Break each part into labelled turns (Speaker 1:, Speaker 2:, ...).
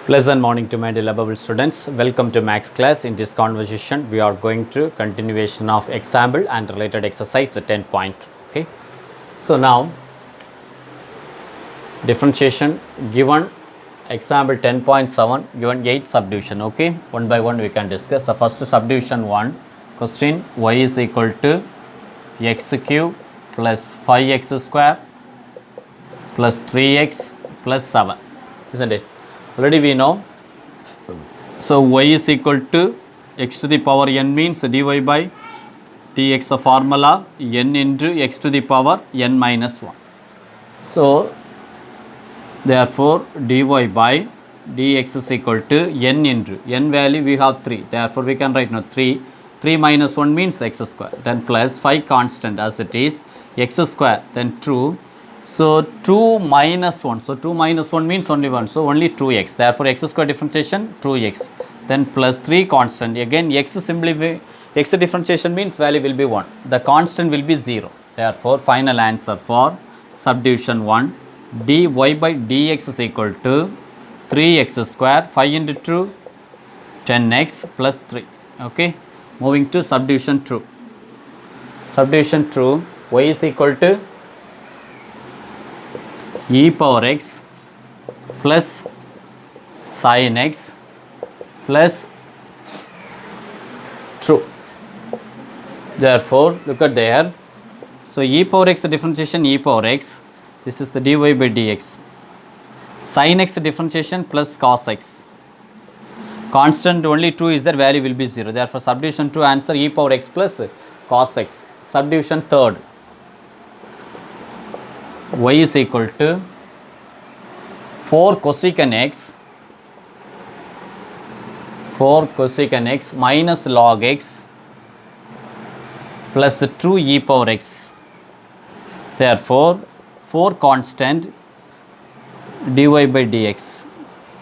Speaker 1: Pleasant morning to my dear lovable students. Welcome to Max class. In this conversation, we are going to continuation of example and related exercise 10 point. Okay. So now, differentiation given example 10.7 given 8 subdivision. Okay. One by one we can discuss. The first subdivision 1 question y is equal to x cube plus 5x square plus 3x plus 7. Isn't it? Already we know. So y is equal to x to the power n means dy by dx, the formula n into x to the power n minus 1. So therefore dy by dx is equal to n into n value we have 3. Therefore we can write now 3 minus 1 means x square, then plus 5 constant as it is x square, then 2. So 2 minus 1. So 2 minus 1 means only 1. So only 2x. Therefore x square differentiation 2x. Then plus 3 constant. Again x simplify. X differentiation means value will be 1. The constant will be 0. Therefore final answer for subdivision 1 dy by dx is equal to 3x square 5 into 2 10x plus 3. Okay. Moving to subdivision 2. Subdivision 2 y is equal to e power x plus sin x plus 2. Therefore, look at there. So, e power x differentiation e power x. This is the dy by dx. Sin x differentiation plus cos x. Constant only 2 is there, value will be 0. Therefore, subdivision 2 answer e power x plus cos x. Subdivision 3rd. Y is equal to 4 cosecant x minus log x plus 2 e power x. Therefore, 4 constant dy by dx.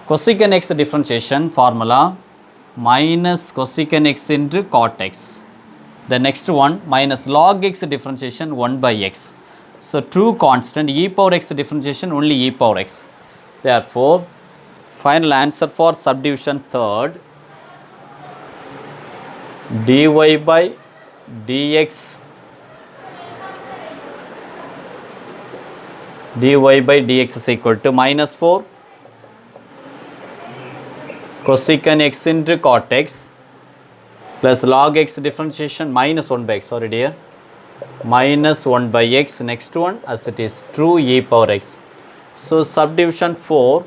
Speaker 1: Cosecant x differentiation formula minus cosecant x into cot x. The next one minus log x differentiation 1 by x. So 2 constant e power x differentiation only e power x. Therefore, final answer for subdivision 3rd dy by dx is equal to minus 4 cosecant x into cot x plus log x differentiation minus 1 by x. Sorry dear. Minus 1 by x. Next one as it is 2 e power x. So subdivision 4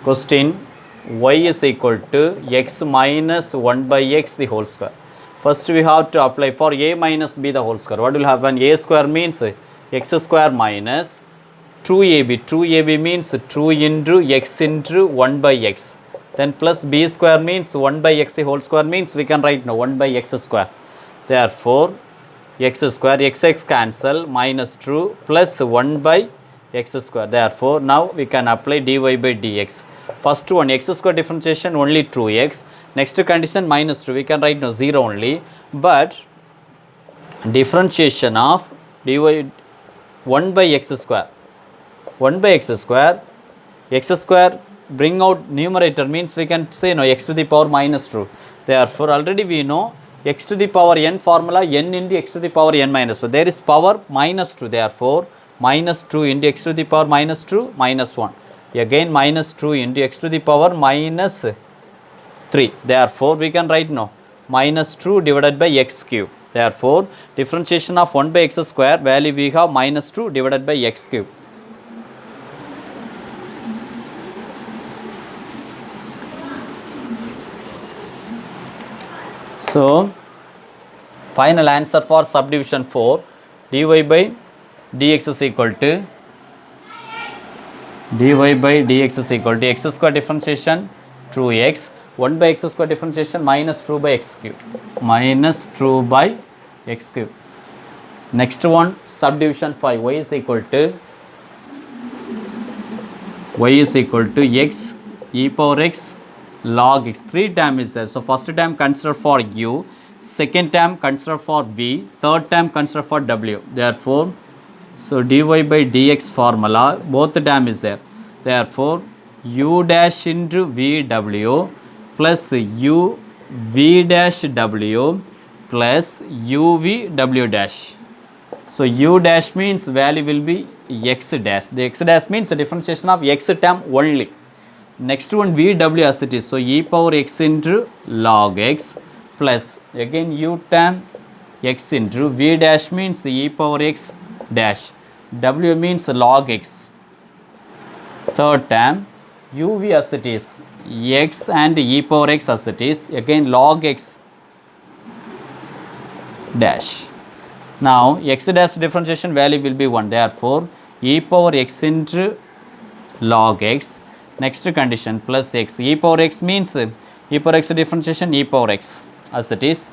Speaker 1: question y is equal to x minus 1 by x the whole square. First we have to apply for a minus b the whole square. What will happen? A square means x square minus 2ab. 2ab means 2 into x into 1 by x. Then plus b square means 1 by x the whole square means we can write now 1 by x square. Therefore x square x cancel minus 2 plus 1 by x square. Therefore now we can apply dy by dx. First one x square differentiation only 2x. Next condition minus 2 we can write now 0 only. But differentiation of dy 1 by x square. 1 by x square bring out numerator means we can say no x to the power minus 2. Therefore already we know x to the power n formula n into x to the power n minus 1. There is power minus 2. Therefore, minus 2 into x to the power minus 2 minus 1. Again minus 2 into x to the power minus 3. Therefore, we can write now minus 2 divided by x cube. Therefore, differentiation of 1 by x square value we have minus 2 divided by x cube. So, final answer for subdivision 4 dy by dx is equal to x square differentiation 2x 1 by x square differentiation minus 2 by x cube Next one subdivision 5 y is equal to x e power x log x. 3 term is there. So first term consider for u, second term consider for v, third term consider for w. Therefore, so dy by dx formula both term is there. Therefore, u dash into vw plus u v dash w plus uv w dash. So u dash means value will be x dash. The x dash means the differentiation of x term only. Next one vw as it is. So e power x into log x plus again u term x into v dash means e power x dash. W means log x. Third term uv as it is. X and e power x as it is. Again log x dash. Now x dash differentiation value will be 1. Therefore e power x into log x. Next condition plus x. E power x means e power x differentiation e power x as it is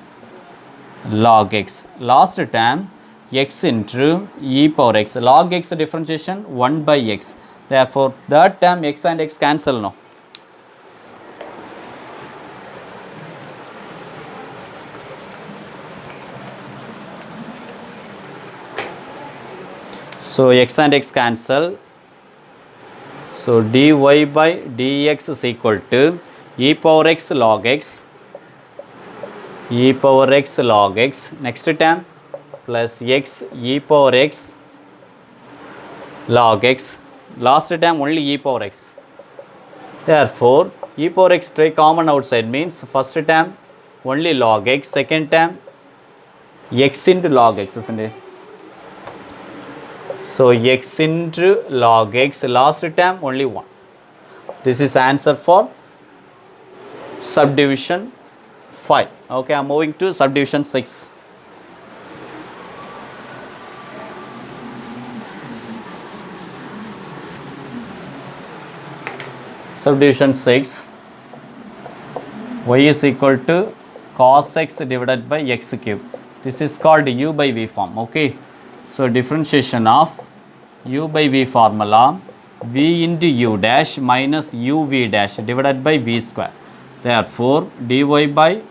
Speaker 1: log x. Last term x into e power x. Log x differentiation 1 by x. Therefore that term x and x cancel now. So x and x cancel. So dy by dx is equal to e power x log x. E power x log x. Next term plus x e power x log x. Last term only e power x. Therefore e power x take common outside means first term only log x, second term x into log x, isn't it? So x into log x, last term only 1. This is answer for subdivision 5. Okay, I am moving to subdivision 6. Subdivision 6, y is equal to cos x divided by x cube. This is called u by v form. Okay. So differentiation of u by v formula, v into u dash minus uv dash divided by v square. Therefore dy by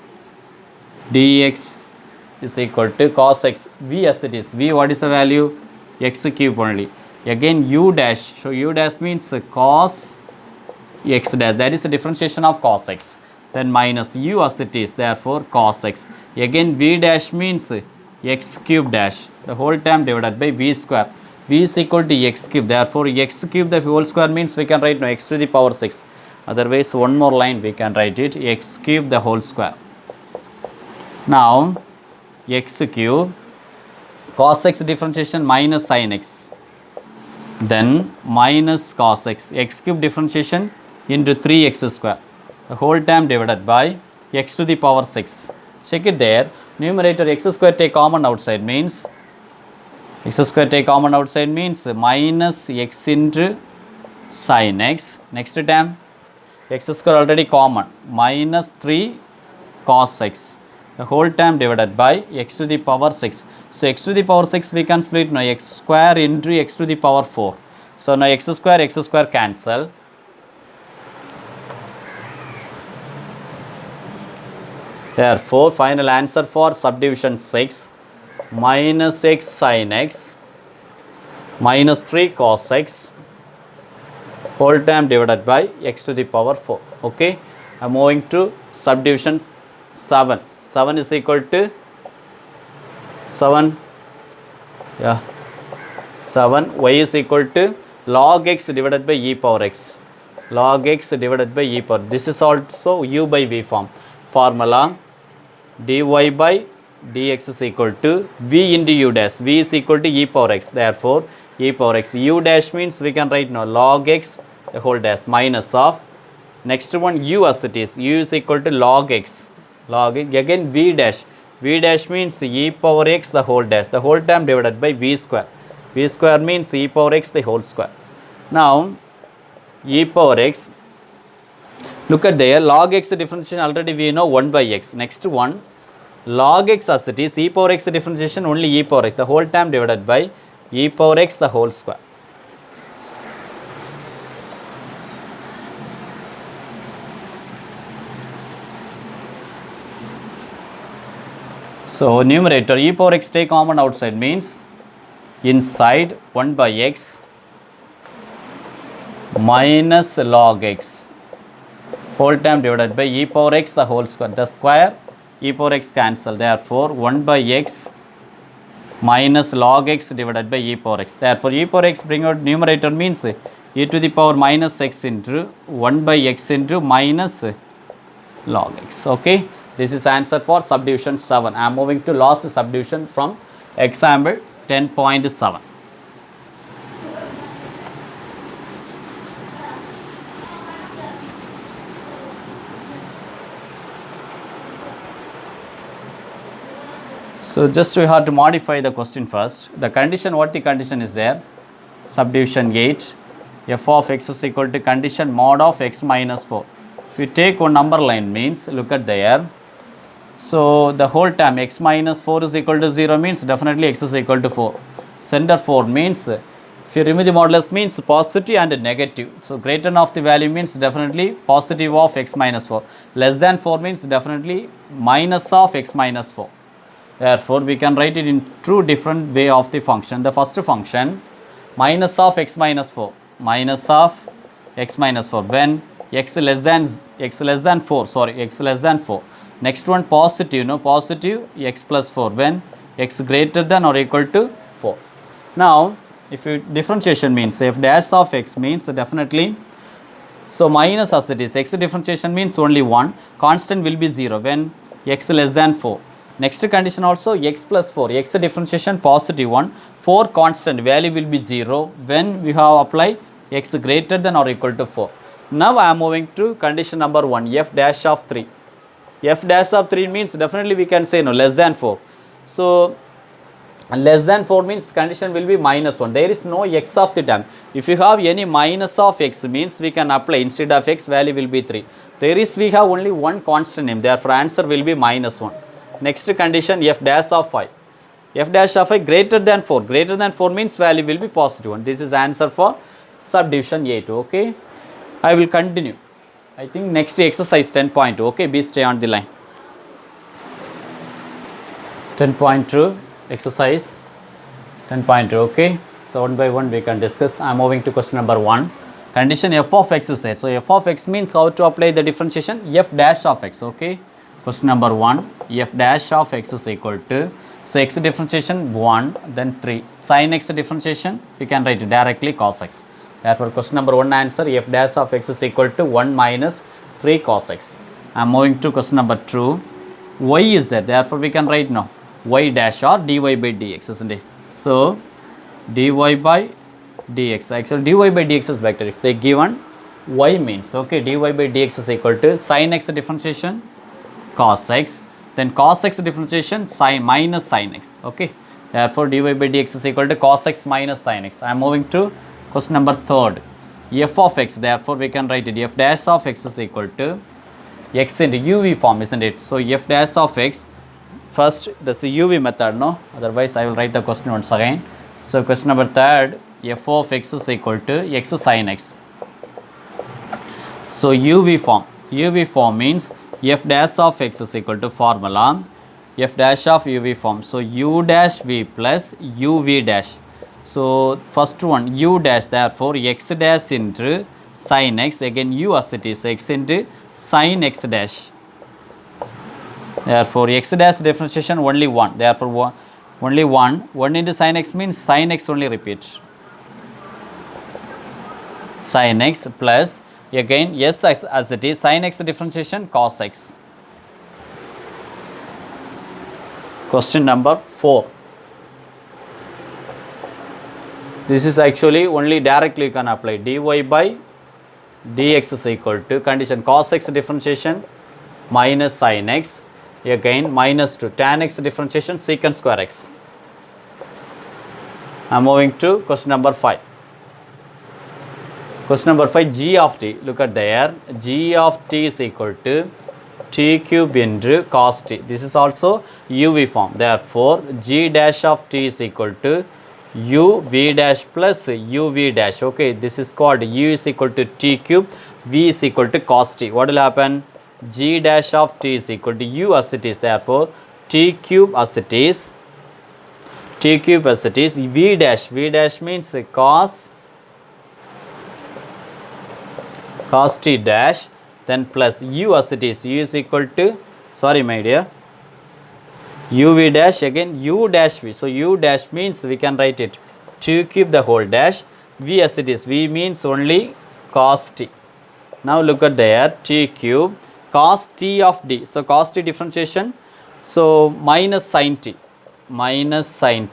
Speaker 1: dx is equal to cos x, v as it is. V, what is the value? X cube only. Again u dash, so u dash means cos x dash, that is the differentiation of cos x. Then minus u as it is, therefore cos x. Again v dash means x cube dash, the whole term divided by v square. V is equal to x cube, therefore x cube the whole square means we can write now x to the power 6. Otherwise one more line we can write it, x cube the whole square. Now x cube, cos x differentiation minus sin x, then minus cos x, x cube differentiation into 3x square, the whole term divided by x to the power 6. Check it there. Numerator x square take common outside means minus x into sin x. Next term x square already common, minus 3 cos x, the whole term divided by x to the power 6. So x to the power 6 we can split now, x square into x to the power 4. So now x square cancel. Therefore final answer for subdivision 6, minus x sin x minus 3 cos x whole term divided by x to the power 4. Okay, I am moving to subdivision 7. 7 is equal to 7 y is equal to log x divided by e power x. Log x divided by e power. This is also u by v form. Formula dy by dx is equal to v into u dash. V is equal to e power x. Therefore e power x, u dash means we can write now log x the whole dash minus of, next one u as it is, u is equal to log x, again v dash means e power x the whole dash, the whole term divided by v square. V square means e power x the whole square. Now e power x, look at there, log x differentiation already we know 1 by x. Next one log x as it is, e power x differentiation only e power x, the whole term divided by e power x the whole square. So numerator e power x take common outside means inside 1 by x minus log x whole term divided by e power x the whole square. The square e power x cancel. Therefore, 1 by x minus log x divided by e power x. Therefore, e power x bring out numerator means e to the power minus x into 1 by x into minus log x. Okay. This is answer for subdivision 7. I am moving to last subdivision from example 10.7. So just we have to modify the question first. The condition, what the condition is there? Subdivision 8, f of x is equal to condition mod of x minus 4. If you take one number line means, look at there. So the whole term x minus 4 is equal to 0 means definitely x is equal to 4. Center 4 means, if you remove the modulus means positive and negative. So greater than of the value means definitely positive of x minus 4. Less than 4 means definitely minus of x minus 4. Therefore, we can write it in two different way of the function. The first function minus of x minus 4, minus of x minus 4 when x less than 4, sorry, x less than 4. Next one positive, no, positive x plus 4 when x greater than or equal to 4. Now, if you differentiation means f dash of x means definitely, so minus as it is, x differentiation means only 1, constant will be 0 when x less than 4. Next condition also x plus 4, x differentiation positive 1, 4 constant value will be 0 when we have applied x greater than or equal to 4. Now I am moving to condition number 1, f dash of 3. F dash of 3 means definitely we can say no, less than 4. So less than 4 means condition will be minus 1. There is no x of the term. If you have any minus of x means we can apply instead of x value will be 3. There is we have only one constant name, therefore answer will be minus 1. Next condition f dash of 5. F dash of 5 greater than 4. Greater than 4 means value will be positive 1. This is answer for subdivision 8. Okay. I will continue. I think next exercise 10.2. Okay. Be stay on the line. 10.2 exercise 10.2. Okay. So one by one we can discuss. I am moving to question number 1. Condition f of x is there. So f of x means how to apply the differentiation f dash of x. Okay. Question number 1, f dash of x is equal to, so x differentiation 1, then 3. Sin x differentiation, we can write it directly cos x. Therefore, question number 1 answer, f dash of x is equal to 1 minus 3 cos x. I am moving to question number 2. Y is there, therefore we can write now, y dash or dy by dx, isn't it? So, dy by dx, actually dy by dx is vector. If they given y means, okay, dy by dx is equal to sin x differentiation, cos x, then cos x differentiation sin minus sin x. Okay, therefore dy by dx is equal to cos x minus sin x. I am moving to question number 3rd, f of x. Therefore we can write it f dash of x is equal to x into uv form, isn't it? So f dash of x, first this is uv method, no, otherwise I will write the question once again. So question number 3rd, f of x is equal to x sin x. So uv form means f dash of x is equal to formula f dash of uv form. So u dash v plus uv dash. So first one u dash, therefore x dash into sin x, again u as it is x into sin x dash. Therefore x dash differentiation only 1, therefore only 1 into sin x means sin x only repeat, sin x plus again yes as it is sin x differentiation cos x. Question number 4. This is actually only directly you can apply dy by dx is equal to condition cos x differentiation minus sin x, again minus 2 tan x differentiation secant square x. I am moving to question number 5. Question number 5, g of t, look at there, g of t is equal to t cube into cos t. This is also uv form, therefore g dash of t is equal to u v dash plus uv dash. Okay, this is called u is equal to t cube, v is equal to cos t. What will happen? G dash of t is equal to u as it is, therefore t cube as it is, v dash means cos cos t dash, then plus u as it is, u is equal to, sorry my dear, uv dash, again u dash v. So u dash means we can write it 2 cube the whole dash, v as it is, v means only cos t. Now look at there, t cube cos t of d. So cos t differentiation, so minus sin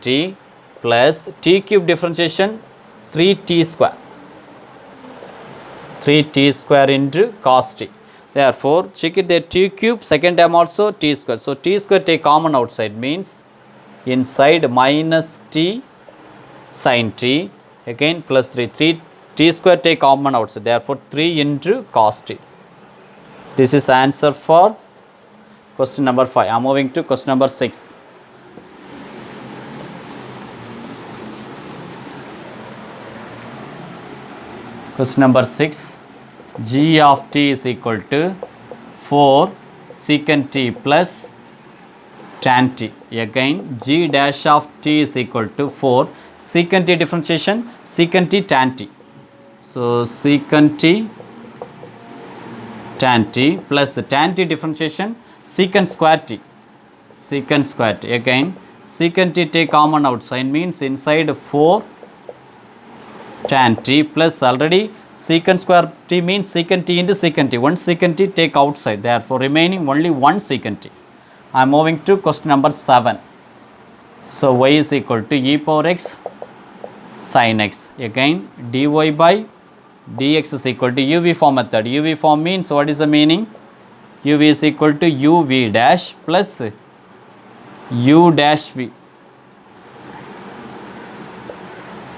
Speaker 1: t plus t cube differentiation 3t square, 3t square into cos t. Therefore check it there, t cube second term also t square. So t square take common outside, means inside minus t sin t, again plus 3 t square take common outside, therefore 3 into cos t. This is answer for question number 5. I am moving to question number 6. Question number 6, g of t is equal to 4 secant t plus tan t. Again g dash of t is equal to 4 secant t differentiation, secant t tan t. So secant t tan t plus tan t differentiation secant square t, secant square t. Again secant t take common outside, means inside 4 tan t plus already secant square t means secant t into secant t. One secant t take outside, therefore remaining only one secant t. I am moving to question number 7. So y is equal to e power x sin x. Again dy by dx is equal to uv form method. uv form means what is the meaning? uv is equal to uv dash plus u dash v.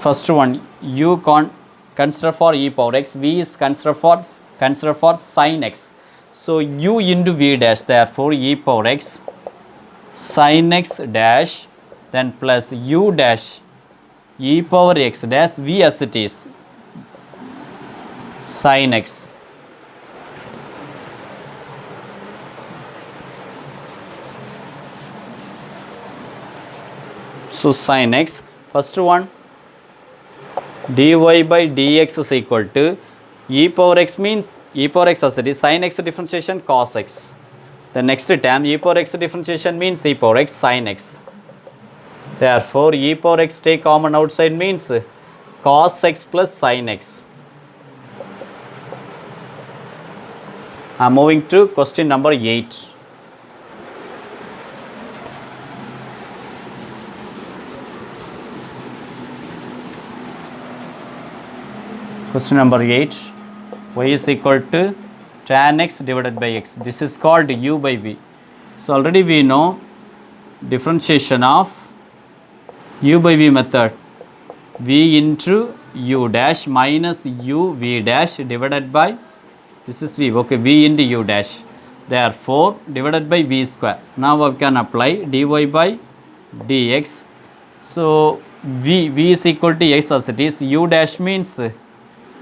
Speaker 1: First one u consider for e power x, v is consider for sin x. So u into v dash, therefore e power x sin x dash, then plus u dash e power x dash v as it is sin x. So sin x, first one dy by dx is equal to e power x means e power x as it is, sin x differentiation cos x. The next term e power x differentiation means e power x sin x. Therefore e power x take common outside, means cos x plus sin x. I am moving to question number 8. Question number 8, y is equal to tan x divided by x. This is called u by v. So already we know differentiation of u by v method, v into u dash minus u v dash divided by, this is v, okay, v into u dash, therefore divided by v square. Now we can apply dy by dx. So v is equal to x as it is, u dash means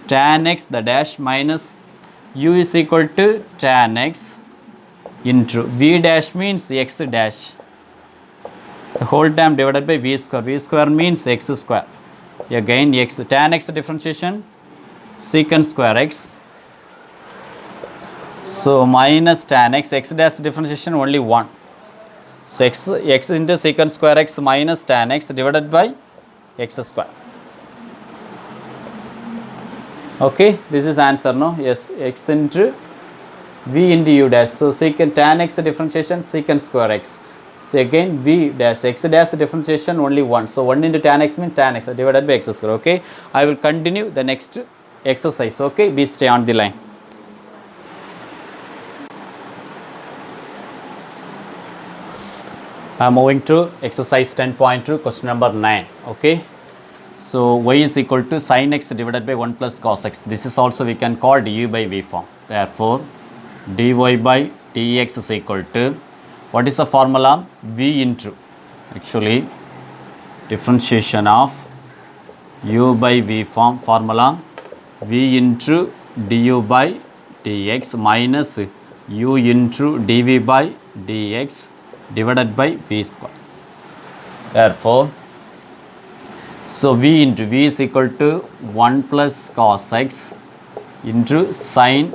Speaker 1: tan x the dash minus u is equal to tan x into v dash means x dash, the whole term divided by v square. V square means x square. Again x, tan x differentiation secant square x. So minus tan x, x dash differentiation only 1. So x into secant square x minus tan x divided by x square. Okay, this is answer, no? Yes, x into v into u dash. So secant tan x differentiation secant square x. So again v dash, x dash differentiation only 1. So 1 into tan x means tan x divided by x square. Okay, I will continue the next exercise. Okay, be stay on the line. I am moving to exercise 10.2, question number 9. Okay. So y is equal to sin x divided by 1 plus cos x. This is also we can call du by v form. Therefore dy by dx is equal to, what is the formula? V into, actually differentiation of u by v form formula, v into du by dx minus u into dv by dx divided by v square. Therefore so v into v is equal to 1 plus cos x into sin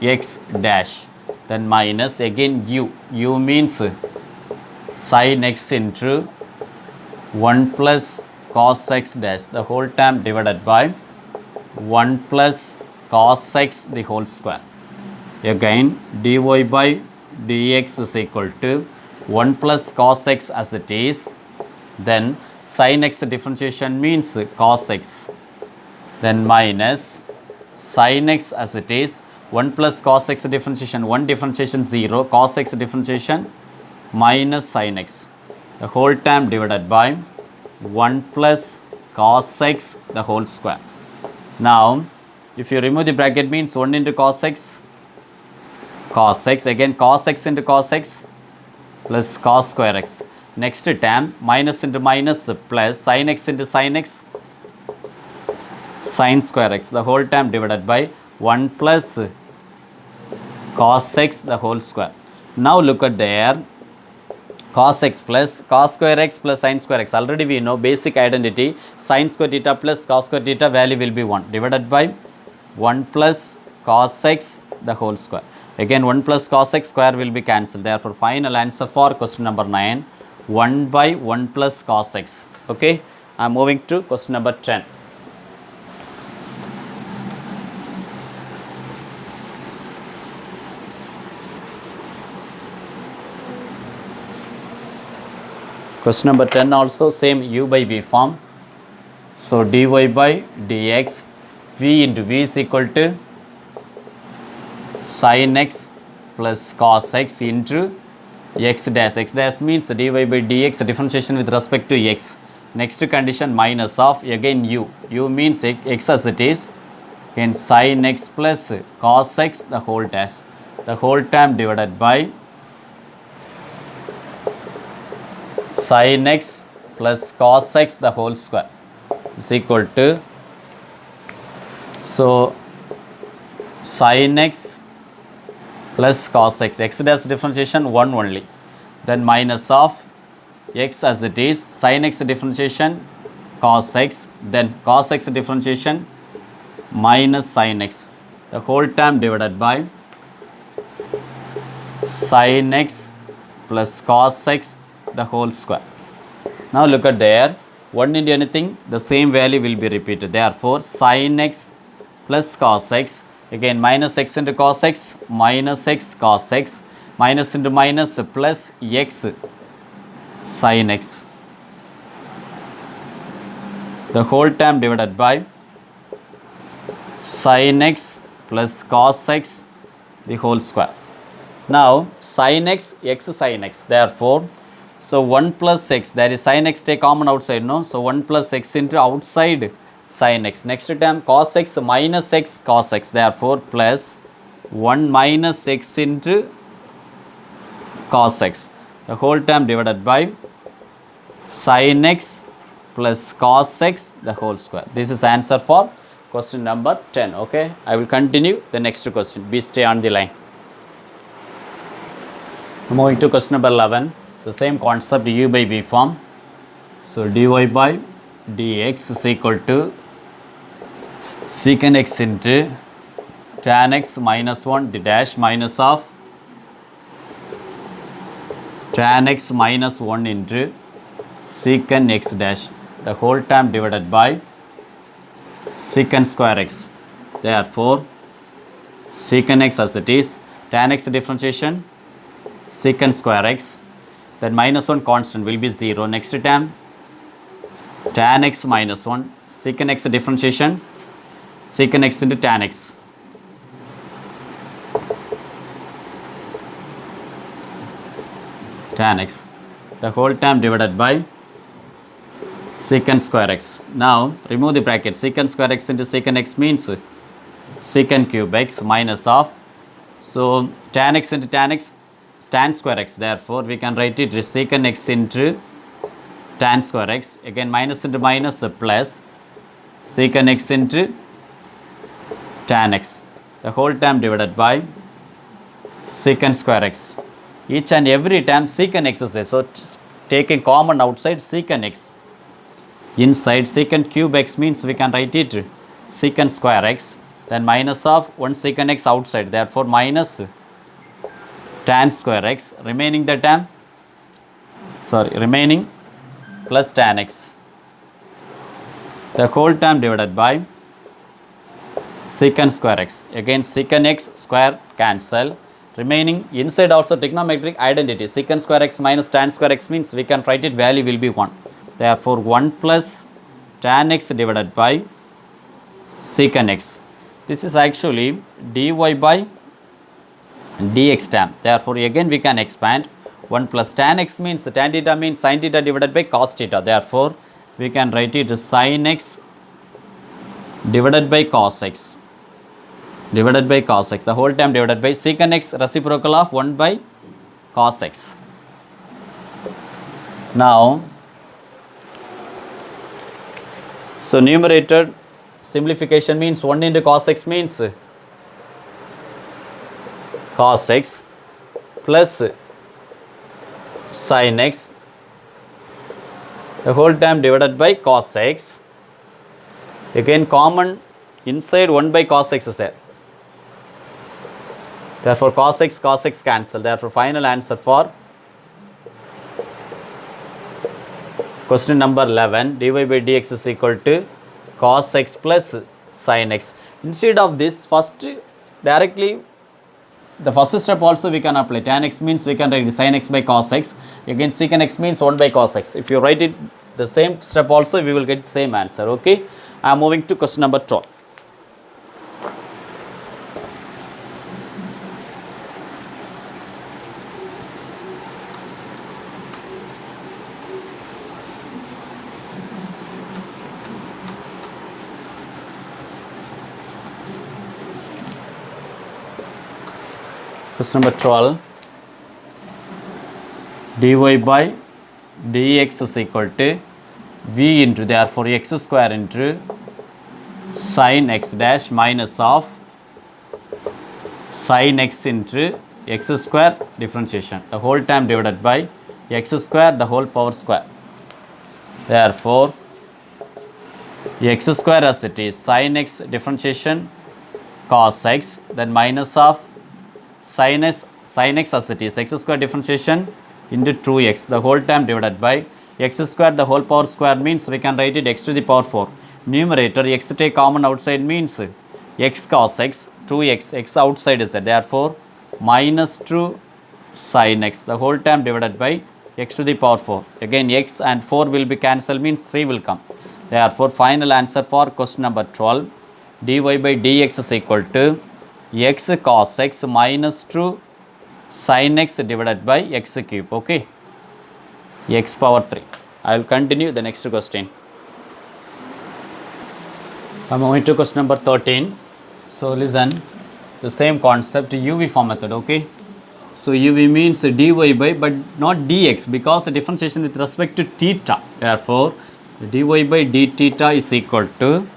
Speaker 1: x dash, then minus again u means sin x into 1 plus cos x dash the whole term divided by 1 plus cos x the whole square. Again dy by dx is equal to 1 plus cos x as it is, then sin x differentiation means cos x, then minus sin x as it is, 1 plus cos x differentiation, 1 differentiation 0, cos x differentiation minus sin x, the whole term divided by 1 plus cos x the whole square. Now if you remove the bracket means 1 into cos x, again cos x into cos x plus cos square x. Next term minus into minus plus sin x into sin x, sin square x, the whole term divided by 1 plus cos x the whole square. Now look at there, cos x plus cos square x plus sin square x. Already we know basic identity, sin square theta plus cos square theta value will be 1 divided by 1 plus cos x the whole square. Again 1 plus cos x square will be cancelled. Therefore final answer for question number 9, 1 by 1 plus cos x. Okay, I am moving to question number 10. Question number 10 also same u by v form. So dy by dx, v into v is equal to sin x plus cos x into x dash. X dash means dy by dx differentiation with respect to x. Next condition minus of again u. U means x as it is. Again sin x plus cos x the whole dash. The whole term divided by sin x plus cos x the whole square is equal to, so sin x plus cos x, x dash differentiation 1 only, then minus of x as it is, sin x differentiation cos x, then cos x differentiation minus sin x, the whole term divided by sin x plus cos x the whole square. Now look at there, 1 into anything, the same value will be repeated. Therefore sin x plus cos x, again minus x into cos x, minus x cos x, minus into minus plus x sin x, the whole term divided by sin x plus cos x the whole square. Now sin x, x sin x, therefore so 1 plus x, that is sin x take common outside, no? So 1 plus x into outside sin x. Next term cos x minus x cos x, therefore plus 1 minus x into cos x, the whole term divided by sin x plus cos x the whole square. This is answer for question number 10. Okay, I will continue the next question. Please stay on the line. Moving to question number 11. The same concept, u by v form. So dy by dx is equal to secant x into tan x minus 1 the dash minus of tan x minus 1 into secant x dash, the whole term divided by secant square x. Therefore secant x as it is, tan x differentiation secant square x, then minus 1 constant will be 0. Next term tan x minus 1, secant x differentiation secant x into tan x, tan x, the whole term divided by secant square x. Now remove the bracket, secant square x into secant x means secant cube x minus of, so tan x into tan x, tan square x, therefore we can write it secant x into tan square x, again minus into minus plus secant x into tan x, the whole term divided by secant square x. Each and every term secant x is there, so taking common outside secant x, inside secant cube x means we can write it secant square x then minus of 1 secant x outside, therefore minus tan square x, remaining the term, remaining plus tan x, the whole term divided by secant square x. Again secant x square cancel, remaining inside also trigonometric identity, secant square x minus tan square x means we can write it value will be 1. Therefore 1 plus tan x divided by secant x. This is actually dy by dx term. Therefore again we can expand. 1 plus tan x means tan theta means sin theta divided by cos theta. Therefore we can write it as sin x divided by cos x, divided by cos x, the whole term divided by secant x reciprocal of 1 by cos x. Now, so numerator simplification means 1 into cos x means cos x plus sin x, the whole term divided by cos x. Again common inside 1 by cos x is there. Therefore cos x cancel. Therefore final answer for question number 11, dy by dx is equal to cos x plus sin x. Instead of this, first directly the first step also we can apply. Tan x means we can write sin x by cos x. Again secant x means 1 by cos x. If you write it the same step also, we will get same answer. Okay, I am moving to question number 12. Question number 12, dy by dx is equal to v into, therefore x square into sin x dash minus of sin x into x square differentiation, the whole term divided by x square the whole power square. Therefore x square as it is, sin x differentiation cos x, then minus of sin x as it is, x square differentiation into 2x, the whole term divided by x square the whole power square means we can write it x to the power 4. Numerator x take common outside means x cos x, 2x, x outside is there. Therefore minus 2 sin x, the whole term divided by x to the power 4. Again x and 4 will be cancelled means 3 will come. Therefore final answer for question number 12, dy by dx is equal to x cos x minus 2 sin x divided by x cube. Okay, x power 3. I will continue the next question. I am moving to question number 13. So listen, the same concept, UV form method. Okay, so UV means dy by but not dx because the differentiation with respect to theta. Therefore dy by d theta is equal to,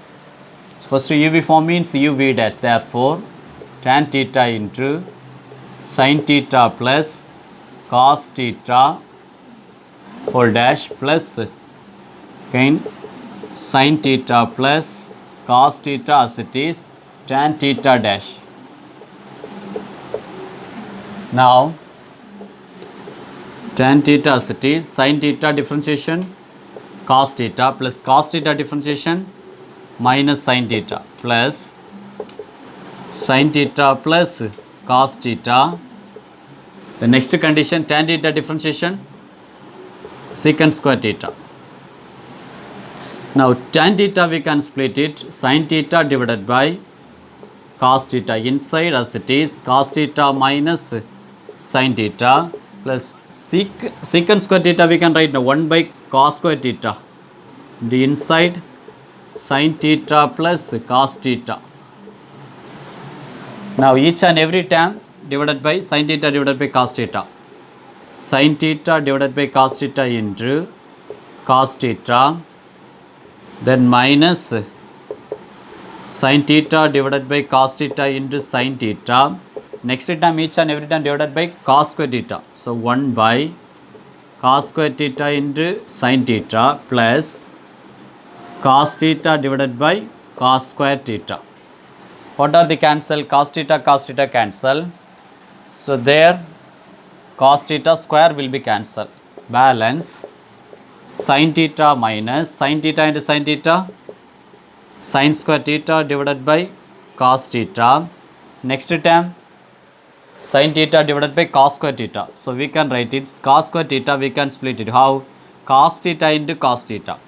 Speaker 1: first UV form means uv dash, therefore tan theta into sin theta plus cos theta whole dash plus again sin theta plus cos theta as it is tan theta dash. Now tan theta as it is, sin theta differentiation cos theta plus cos theta differentiation minus sin theta plus sin theta plus cos theta. The next condition, tan theta differentiation secant square theta. Now tan theta we can split it sin theta divided by cos theta, inside as it is cos theta minus sin theta plus secant square theta we can write now 1 by cos square theta, the inside sin theta plus cos theta. Now each and every term divided by sin theta divided by cos theta, sin theta divided by cos theta into cos theta, then minus sin theta divided by cos theta into sin theta. Next term each and every term divided by cos square theta. So 1 by cos square theta into sin theta plus cos theta divided by cos square theta. What are the cancel? Cos theta cancel. So there cos theta square will be cancelled. Balance sin theta minus sin theta into sin theta, sin square theta divided by cos theta. Next term sin theta divided by cos square theta. So we can write it cos square theta, we can split it. How? Cos theta into cos theta.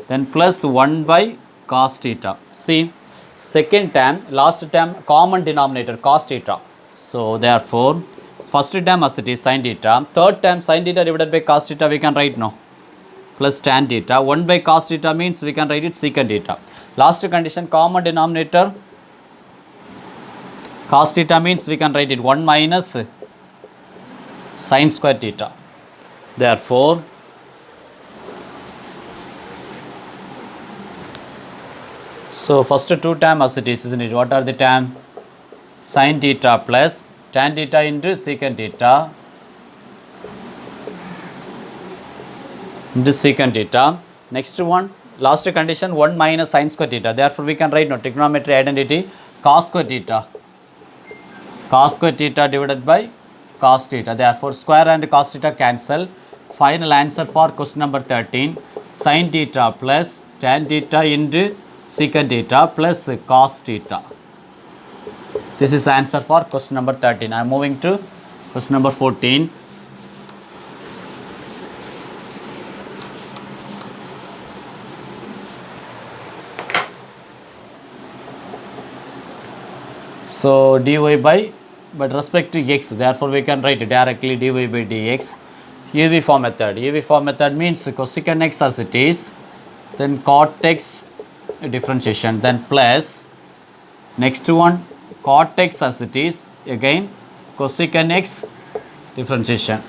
Speaker 1: Then plus 1 by cos theta. See, second term, last term, common denominator cos theta. So therefore, first term as it is sin theta. Third term sin theta divided by cos theta we can write now. Plus tan theta. 1 by cos theta means we can write it secant theta. Last condition, common denominator cos theta means we can write it 1 minus sin square theta. Therefore, so first two term as it is, isn't it? What are the term? Sin theta plus tan theta into secant theta into secant theta. Next one, last condition 1 minus sin square theta. Therefore, we can write now trigonometry identity cos square theta. Cos square theta divided by cos theta. Therefore, square and cos theta cancel. Final answer for question number 13, sin theta plus tan theta into secant theta plus cos theta. This is answer for question number 13. I am moving to question number 14. So dy by, but respect to x, therefore we can write directly dy by dx. UV method. UV method means cosecant x as it is, then cot x differentiation, then plus next one cot x as it is, again cosecant x differentiation.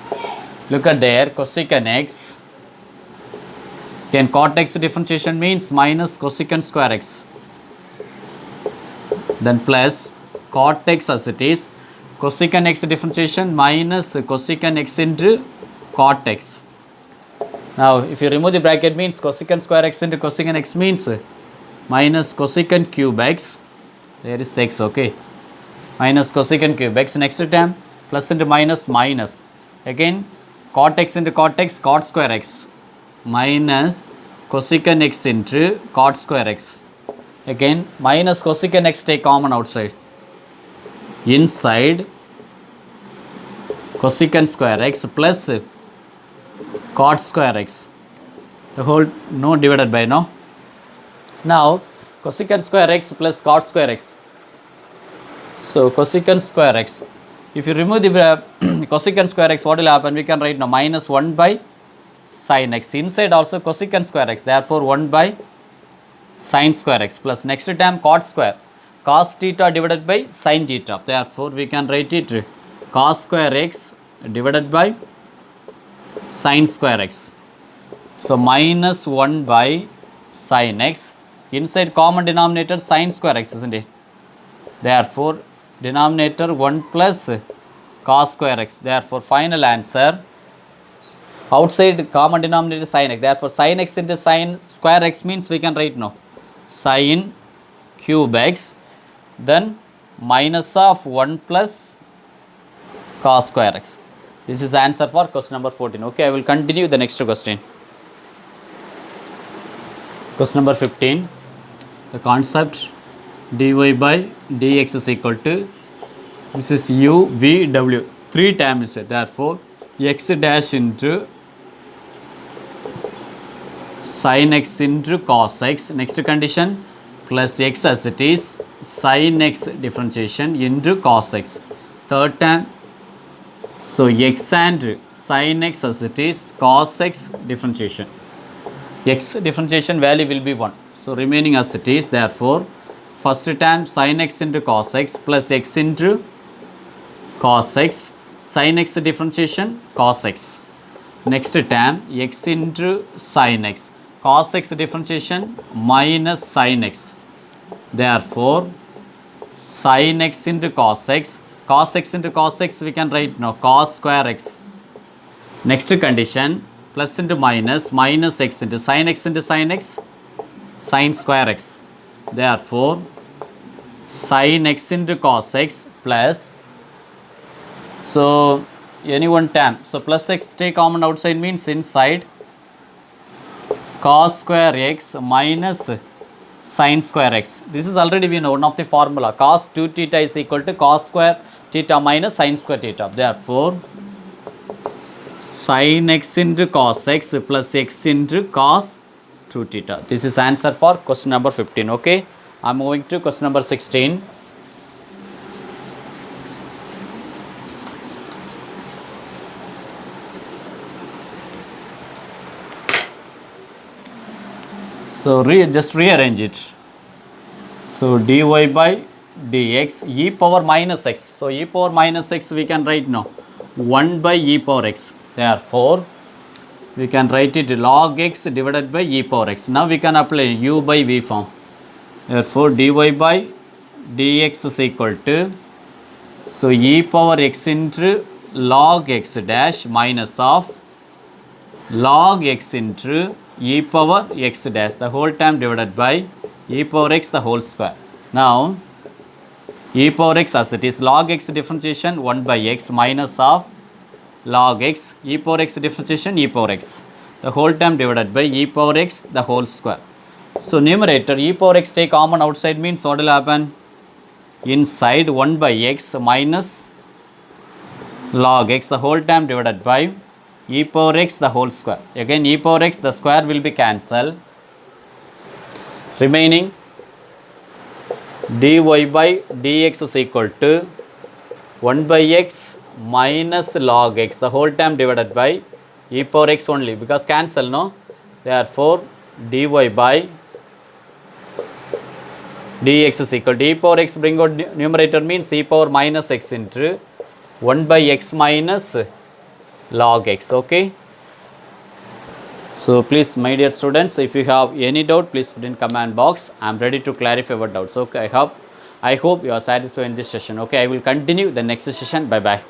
Speaker 1: Look at there, cosecant x, again cot x differentiation means minus cosecant square x, then plus cot x as it is, cosecant x differentiation minus cosecant x into cot x. Now if you remove the bracket means cosecant square x into cosecant x means minus cosecant cube x, there is x, okay, minus cosecant cube x. Next term plus into minus minus, again cot x into cot x, cot square x, minus cosecant x into cot square x, again minus cosecant x, take common outside, inside cosecant square x plus cot square x, the whole no divided by no. Now cosecant square x plus cot square x. So cosecant square x, if you remove the cosecant square x, what will happen? We can write now minus 1 by sin x. Inside also cosecant square x, therefore 1 by sin square x plus next term cot square, cos theta divided by sin theta. Therefore we can write it cos square x divided by sin square x. So minus 1 by sin x. Inside common denominator sin square x, isn't it? Therefore denominator 1 plus cos square x. Therefore final answer, outside common denominator sin x. Therefore sin x into sin square x means we can write now sin cube x, then minus of 1 plus cos square x. This is answer for question number 14. Okay, I will continue the next question. Question number 15. The concept dy by dx is equal to, this is u, v, w. 3 terms. Therefore, x dash into sin x into cos x. Next condition plus x as it is, sin x differentiation into cos x. Third term, so x and sin x as it is, cos x differentiation. X differentiation value will be 1. So remaining as it is, therefore first term sin x into cos x plus x into cos x, sin x differentiation cos x. Next term x into sin x, cos x differentiation minus sin x. Therefore sin x into cos x, cos x into cos x we can write now cos square x. Next condition plus into minus, minus x into sin x, sin square x. Therefore sin x into cos x plus, so any one term, so plus x take common outside means inside cos square x minus sin square x. This is already we know one of the formula, cos 2 theta is equal to cos square theta minus sin square theta. Therefore sin x into cos x plus x into cos 2 theta. This is answer for question number 15. Okay, I am moving to question number 16. So just rearrange it. So dy by dx e power minus x. So e power minus x we can write now 1 by e power x. Therefore we can write it log x divided by e power x. Now we can apply u by v form. Therefore dy by dx is equal to, so e power x into log x dash minus of log x into e power x dash, the whole term divided by e power x the whole square. Now e power x as it is, log x differentiation 1 by x minus of log x, e power x differentiation e power x, the whole term divided by e power x the whole square. So numerator e power x take common outside means what will happen? Inside 1 by x minus log x the whole term divided by e power x the whole square. Again e power x the square will be cancelled. Remaining dy by dx is equal to 1 by x minus log x the whole term divided by e power x only, because cancel no. Therefore dy by dx is equal to e power x, bring out numerator means e power minus x into 1 by x minus log x. Okay, so please my dear students, if you have any doubt please put in comment box. I am ready to clarify your doubts. Okay, I hope you are satisfied in this session. Okay, I will continue the next session. Bye bye.